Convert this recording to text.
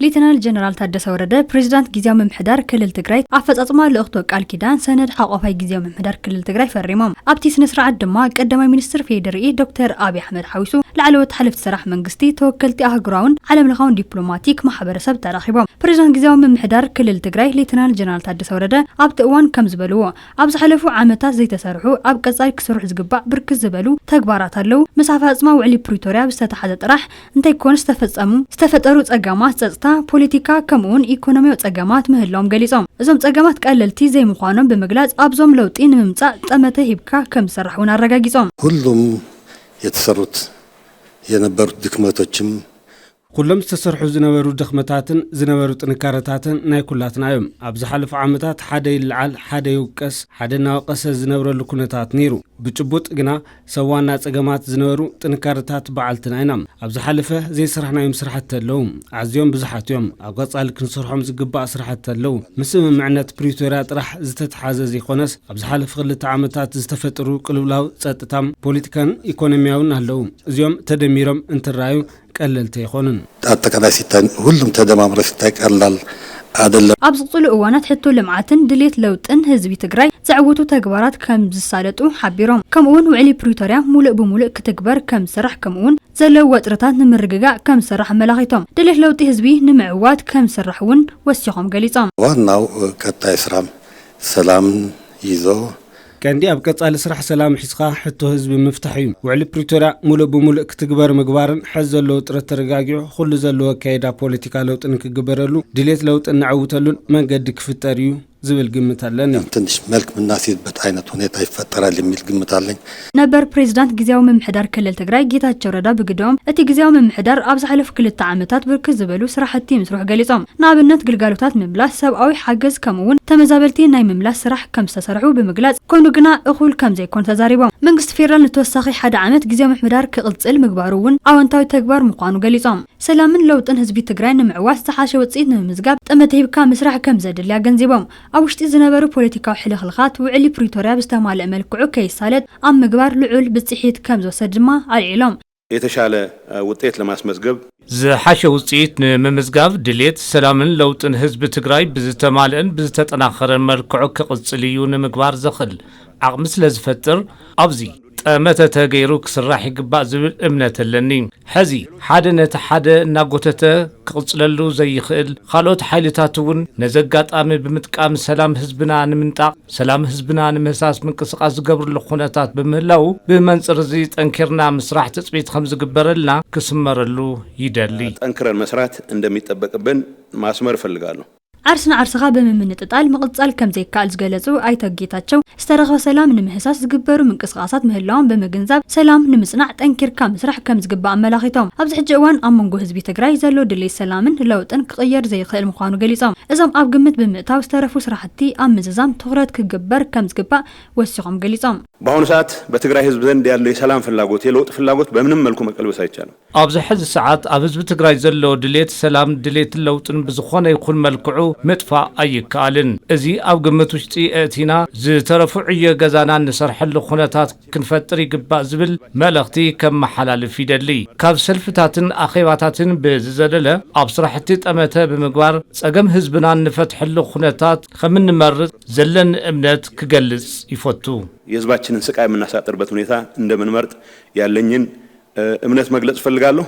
ሌተናል ጀነራል ታደሰ ወረደ ፕሬዝዳንት ጊዜያዊ መምሕዳር ክልል ትግራይ አፈጻጽማ ለእኽቶ ቃል ኪዳን ሰነድ ሓቆፋይ ጊዜያዊ መምሕዳር ክልል ትግራይ ፈሪሞም ኣብቲ ስነ ስርዓት ድማ ቀዳማይ ሚኒስትር ፌደራል ዶክተር አብይ አሕመድ ሓዊሱ ላዕለዎት ሓለፍቲ ስራሕ መንግስቲ ተወከልቲ ኣህጉራውን ዓለምለኻውን ዲፕሎማቲክ ማሕበረሰብ ተራኺቦም ፕሬዝዳንት ጊዜያዊ መምሕዳር ክልል ትግራይ ሌተናል ጀነራል ታደሰ ወረደ ኣብቲ እዋን ከም ዝበልዎ ኣብ ዝሓለፉ ዓመታት ዘይተሰርሑ ኣብ ቀጻሊ ክስርሑ ዝግባእ ብርክት ዝበሉ ተግባራት ኣለው ምስ ኣፈጻጽማ ውዕሊ ፕሪቶርያ ዝተሓዘ ጥራሕ እንታይ ኮነ ዝተፈጠሩ ጸጋማት ጸጥታ ፖለቲካ ከምኡን ኢኮኖሚያዊ ጸገማት ምህላዎም ገሊጾም እዞም ጸገማት ቀለልቲ ዘይምዃኖም በመግለጽ ኣብዞም ለውጢ ንምምጻእ ጠመተ ሂብካ ከም ዝሰርሑን አረጋጊጾም ሁሉም የተሰሩት የነበሩት ድክመቶችም ኩሎም ዝተሰርሑ ዝነበሩ ድኽመታትን ዝነበሩ ጥንካረታትን ናይ ኩላትና እዮም ኣብ ዝሓለፉ ዓመታት ሓደ ይልዓል ሓደ ይውቀስ ሓደ ናወቀሰ ዝነበረሉ ኩነታት ነይሩ ብጭቡጥ ግና ሰዋና ጸገማት ዝነበሩ ጥንካረታት በዓልትና ኢና ኣብ ዝሓለፈ ዘይስራሕናዮም ስራሕቲ ኣለው ኣዝዮም ብዙሓት እዮም ኣብ ቀጻሊ ክንሰርሖም ዝግባእ ስራሕቲ ኣለው ምስ ስምምዕነት ፕሪቶርያ ጥራሕ ዝተተሓዘ ዘይኮነስ ኣብ ዝሓለፉ ክልተ ዓመታት ዝተፈጠሩ ቅልውላው ጸጥታም ፖለቲካን ኢኮኖሚያውን ኣለው እዚኦም ተደሚሮም እንትራዩ ቀለልቲ ይኾኑን አጠቃላይ ሲታይ ሁሉም ተደማምሮ ሲታይ ቀላል አይደለም ኣብ ዝቕፅሉ እዋናት ሕቶ ልምዓትን ድሌት ለውጥን ህዝቢ ትግራይ ዘዕውቱ ተግባራት ከም ዝሳለጡ ሓቢሮም ከምኡውን ውዕሊ ፕሪቶርያ ሙሉእ ብሙሉእ ክትግበር ከም ዝስራሕ ከምኡውን ዘለው ወጥረታት ንምርግጋዕ ከም ዝስራሕ መላኺቶም ድሌት ለውጢ ህዝቢ ንምዕዋት ከም ዝስራሕ እውን ወሲኾም ገሊጾም ዋናው ቀጣይ ስራም ሰላም ይዞ كاندي أب قصال سرح سلام حسخا حتى حزب مفتاحي وعلى بريتوريا مولو بمولو كتكبر مقبارن حزل لو ترترغاغيو كل زلو كايدا بوليتيكا لو تنكغبرلو ديليت لو تنعوتلون ما قد كفتاريو زبل قمت علينا تنش ملك من الناس يثبت عينة هونيتا يفتر اللي ميل قمت علينا نبر بريزيدنت ጊዜያዊ መምሕዳር ክልል ትግራይ ጌታቸው ረዳ ብግዶም እቲ ጊዜያዊ መምሕዳር ኣብ ዝሓለፉ ክልተ ዓመታት ብርክት ዝበሉ ስራሕቲ ምስሩሕ ገሊጾም ንኣብነት ግልጋሎታት ምምላስ ሰብኣዊ ሓገዝ ከምኡውን ተመዛበልቲ ናይ ምምላስ ስራሕ ከም ዝተሰርሑ ብምግላጽ ኮይኑ ግና እኹል ከም ዘይኮን ተዛሪቦም መንግስቲ ፌደራል ንተወሳኺ ሓደ ዓመት ጊዜያዊ መምሕዳር ክቕጽል ምግባሩ እውን ኣወንታዊ ተግባር ምዃኑ ገሊጾም ሰላምን ለውጥን ህዝቢ ትግራይ ንምዕዋት ዝሓሸ ውጽኢት ንምምዝጋብ ጠመተ ሂብካ ምስራሕ ከም ዘድልያ ገንዚቦም ኣብ ውሽጢ ዝነበሩ ፖለቲካዊ ሕልኽልኻት ውዕሊ ፕሪቶርያ ብዝተማልአ መልክዑ ከይሳለጥ ኣብ ምግባር ልዑል ብጽሒት ከም ዝወሰድ ድማ ኣልዒሎም የተሻለ ውጤት ለማስመዝገብ ዝሓሸ ውጽኢት ንምምዝጋብ ድሌት ሰላምን ለውጥን ህዝቢ ትግራይ ብዝተማልአን ብዝተጠናኸረ መልክዑ ክቕጽል እዩ ንምግባር ዘኽእል ዓቕሚ ስለዝፈጥር ኣብዚ ጠመተ ተገይሩ ክስራሕ ይግባእ ዝብል እምነት ኣለኒ ሕዚ ሓደ ነቲ ሓደ እናጎተተ ክቕጽለሉ ዘይኽእል ካልኦት ሓይልታት እውን ነዘጋጣሚ ብምጥቃም ሰላም ህዝብና ንምንጣቕ ሰላም ህዝብና ንምሕሳስ ምንቅስቓስ ዝገብርሉ ኩነታት ብምህላው ብመንጽር እዚ ጠንኪርና ምስራሕ ትጽቢት ከም ዝግበረልና ክስመረሉ ይደሊ ጠንክረን መስራት እንደሚጠበቅብን ማስመር እፈልጋለሁ ዓርስና ዓርስኻ በመምንጥጣል መቕጻል ከም ዘይከኣል ዝገለጹ ኣይተ ጌታቸው ዝተረኸበ ሰላም ንምሕሳስ ዝግበሩ ምንቅስቓሳት ምህላዎም ብምግንዛብ ሰላም ንምጽናዕ ጠንኪርካ ምስራሕ ከም ዝግባእ ኣመላኺቶም ኣብዚ ሕጂ እዋን ኣብ መንጎ ህዝቢ ትግራይ ዘሎ ድሌት ሰላምን ለውጥን ክቕየር ዘይኽእል ምዃኑ ገሊጾም እዞም ኣብ ግምት ብምእታው ዝተረፉ ስራሕቲ ኣብ ምዝዛም ትኹረት ክግበር ከም ዝግባእ ወሲኾም ገሊጾም በአሁኑ ሰዓት በትግራይ ህዝብ ዘንድ ያለው የሰላም ፍላጎት የለውጥ ፍላጎት በምንም መልኩ መቀልበስ አይቻልም ኣብዚ ሕዚ ሰዓት ኣብ ህዝቢ ትግራይ ዘሎ ድሌት ሰላም ድሌት ለውጥን ብዝኾነ ይኹን መልክዑ مدفع أي كالن أزي أو قمت وشتي أتينا زترفع جزانا نسرحل خناتات كنفتري قبا زبل ملغتي كم محلال في دلي كاب سلفتاتن أخيواتاتن بززللة أبصرحتي أمتا بمقوار سأقم هزبنا نفتح له خناتات خمن مرد زلن أمنات كجلس يفوتو يزباتشن سكاي من ناس تربط ونيثا عندما مرد يالنين أمنات مجلس فلقالو